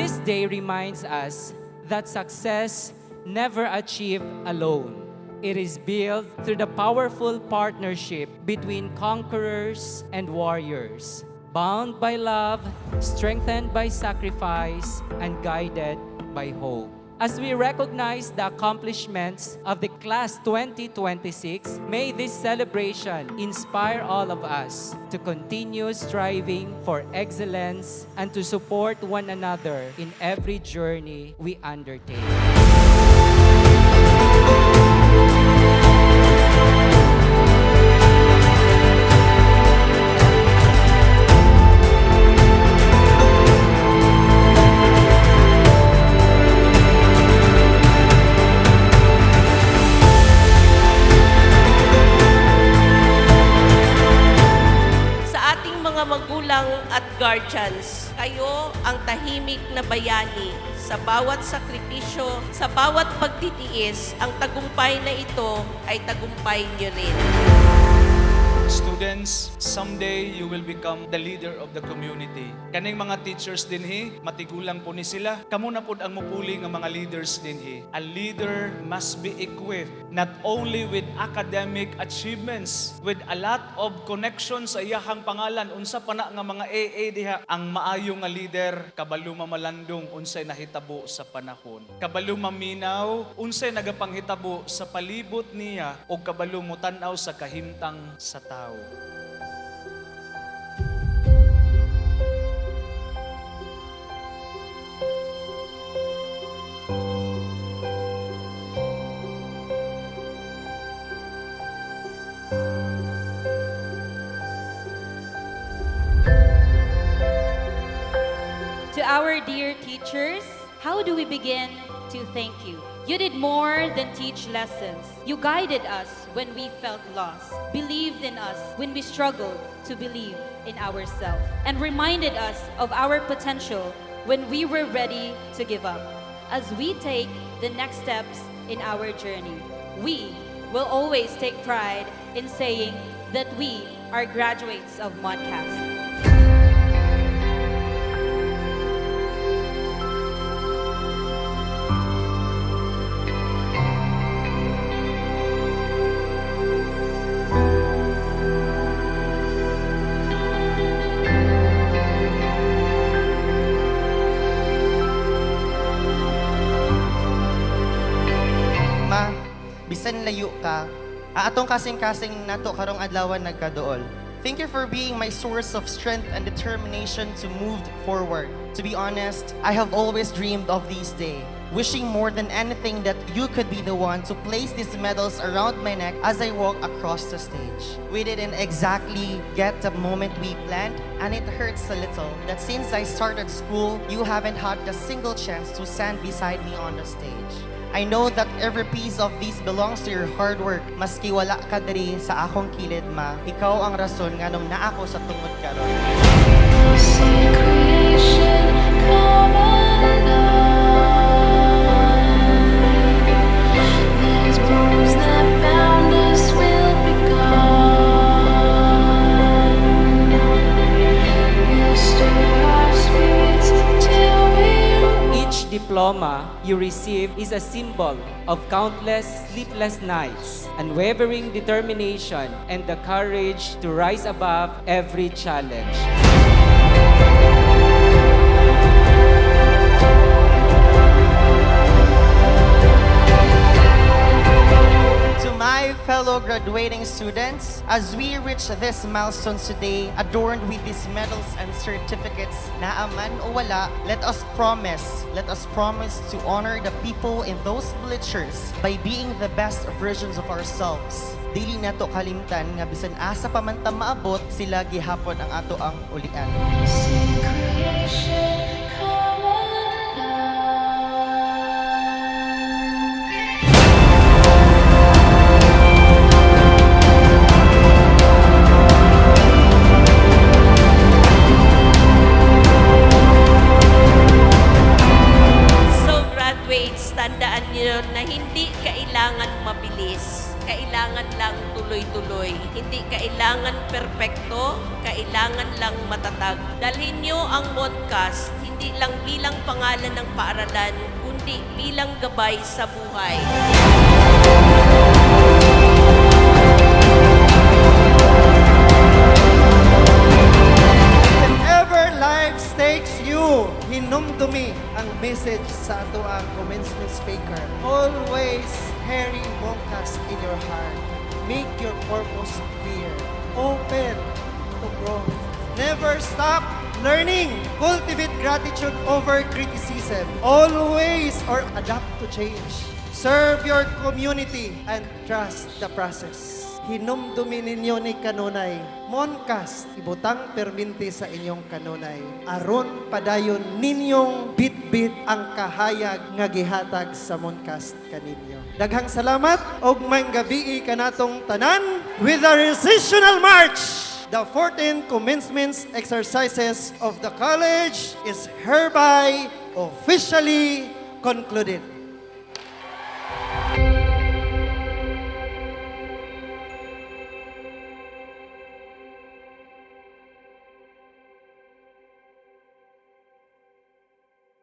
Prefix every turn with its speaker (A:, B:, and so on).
A: This day reminds us that success never achieved alone. It is built through the powerful partnership between conquerors and warriors, bound by love, strengthened by sacrifice, and guided by hope. As we recognize the accomplishments of the Class 2026, may this celebration inspire all of us to continue striving for excellence and to support one another in every journey we undertake.
B: Magulang at guardians, kayo ang tahimik na bayani. Sa bawat sakripisyo, sa bawat pagtitiis, ang tagumpay na ito ay tagumpay niyo rin.
C: Students, someday you will become the leader of the community. Kaning mga teachers dinhi, matigulang po ni sila. Kamo na pod ang mupuli nga mga leaders dinhi. A leader must be equipped not only with academic achievements, with a lot of connections sa iyahang pangalan. Unsa pa na nga mga AA diha. Ang maayo nga leader, kabalo mamalandong unsay nahitabo sa panahon. Kabalo maminaw unsay nagapanghitabo sa palibot niya o kabalo mo tan-aw sa kahimtang sa tao.
D: To our dear teachers, how do we begin to thank you? You did more than teach lessons. You guided us when we felt lost, believed in us when we struggled to believe in ourselves, and reminded us of our potential when we were ready to give up. As we take the next steps in our journey, we will always take pride in saying that we are graduates of Modcast.
E: Bisan layo ka, atong kasing-kasing nato karong adlawan nagkaduol. Thank you for being my source of strength and determination to move forward. To be honest, I have always dreamed of this day, wishing more than anything that you could be the one to place these medals around my neck as I walk across the stage. We didn't exactly get the moment we planned, and it hurts a little that since I started school, you haven't had a single chance to stand beside me on the stage. I know that every piece of this belongs to your hard work. Maski wala ka diri sa akong kilid ma, ikaw ang rason nganong naa ko sa tungod karon.
A: Diploma you receive is a symbol of countless sleepless nights, unwavering determination, and the courage to rise above every challenge.
E: To my fellow graduating students, as we reach this milestone today, adorned with these medals and certificates, naaman o wala, let us promise to honor the people in those bleachers by being the best versions of ourselves. Dili nato kalimtan nga bisan asa pa man ta maabot, sila gihapon ang ato ang ulian.
B: Tandaan niyo na hindi kailangan mabilis. Kailangan lang tuloy-tuloy. Hindi kailangan perfect perpekto, kailangan lang matatag. Dalhin niyo ang Moncast hindi lang bilang pangalan ng paaralan, kundi bilang gabay sa buhay.
F: Whenever life takes you, hinumdumi ang message sa ato ang commencement speaker. Always carry Moncast in your heart. Make your purpose clear. Open to growth. Never stop learning. Cultivate gratitude over criticism. Always or adapt to change. Serve your community and trust the process. Hinumdumi ninyo ni kanunay. Moncast, ibutang perminti sa inyong kanunay. Aron padayon ninyong bitbit ang kahayag nga gihatag sa Moncast kaninyo. Daghang salamat og manggabii kanatong tanan with the recessional march. The 14 commencement exercises of the college is hereby officially concluded.